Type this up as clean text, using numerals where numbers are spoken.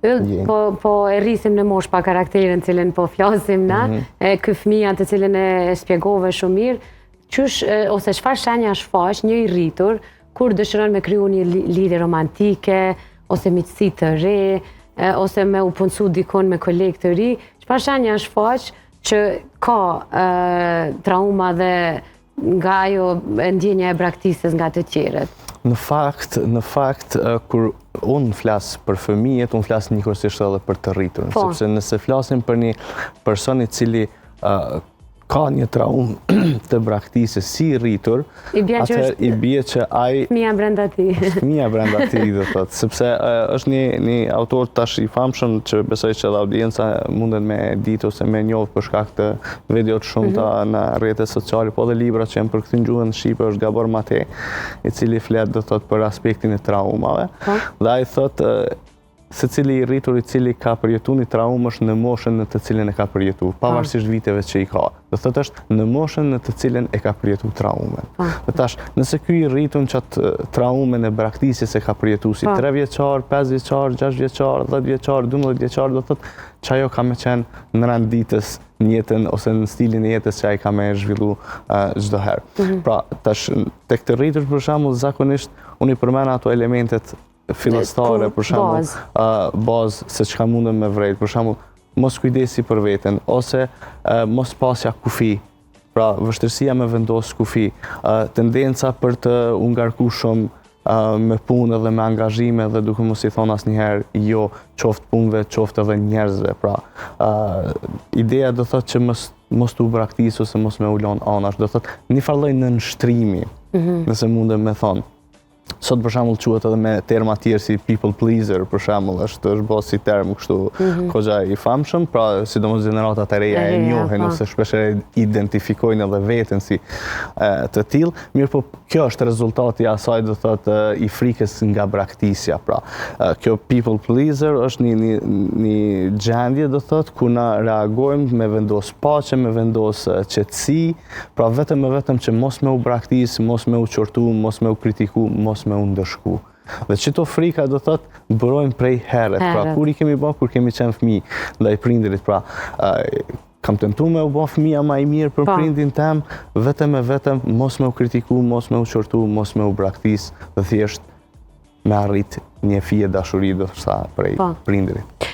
Po e rrisim në mosh pa karakterin cilin po flasim na, ky fëmija të cilin e spjegove shumë mirë, ose çfarë shenja shfaq një i rritur kur dëshiron me kriju një lidhje romantike, ose miqësi të re, ose me u punësu dikon me kolegë të ri, çfarë shenja shfaq që ka trauma dhe nga ajo ndjenja e braktisës nga të tjerët? Në fakt, kur unë flasë për fëmijët, unë flasë njëkohësisht edhe për të rriturën. Sepse nëse flasim për një person i cili ka një traumë të braktisës si rritur, atëherë i bie që ai... Fëmija brenda ti. Fëmija brenda ti, dhe thotë. Sepse është një autor tash i famshëm që besoj që edhe audienca mundet me ditë ose me njohë për shkak të videot shumëta në rrjetet sociale, po dhe libra që janë përkthyer në gjuhën shqipe, është Gabor Mate, i cili flet do thotë për aspektin e traumave. Dhe ai thotë secili i rritur i cili ka përjetuar një traumë është në moshën në të cilën e ka përjetuar, pavarësisht viteve që i ka. Do thotë është në moshën në të cilën e ka përjetuar traumën. Dhe tash, nëse ky i rritur çatë traumën e braktisjes e ka përjetuar si 3 vjeçar, 5 vjeçar, 6 vjeçar, 10 vjeçar, 12 vjeçar, do thotë që ajo ka me qenë në rand ditës në jetën ose në stilin e jetës që ai ka me zhvillu çdo herë. Pra, tash tek të rritur për shembull zakonisht unë i përmend ato elementet fillestare, për shembull, bazë se çka mundem me vrejt, për shembull, mos kujdesi për veten, ose mos pasja kufi, pra vështirësia me vendos kufi, tendenca për të u ngarku shumë me punë dhe me angazhime dhe duke mos i thonë asnjëherë jo qoftë punëve, qoftë edhe njerëzve, pra ideja do thotë që mos të u braktis ose mos me u lënë anash, do thotë një farë lloj nënshtrimi, nëse mundem me thonë. Sot për shembull quhet edhe me terma tjerë si people pleaser, për shembull, është bërë si term kështu goxha i famshëm, pra sidomos gjeneratat e reja e njohin ose shpeshherë identifikojnë edhe veten si të tillë, mirë po kjo është rezultati i asaj do thotë i frikës nga braktisja, pra kjo people pleaser është një gjendje do thotë ku na reagojmë me vendos paqe, me vendos qetësi, pra vetëm që mos me u braktis, mos me u qortu, mos me u kritiku, mos me u ndëshku. Dhe qëto frika do thotë bërojnë prej herët, pra kur i kemi bërë, kur kemi qenë fëmijë ndaj prindërit, pra kam tentuar me u bë fëmija më i mirë për prindin tem, vetëm mos me u kritiku, mos me u qortu, mos me u braktis, dhe thjesht me arrit një fije dashuri do thësha prej prindërit.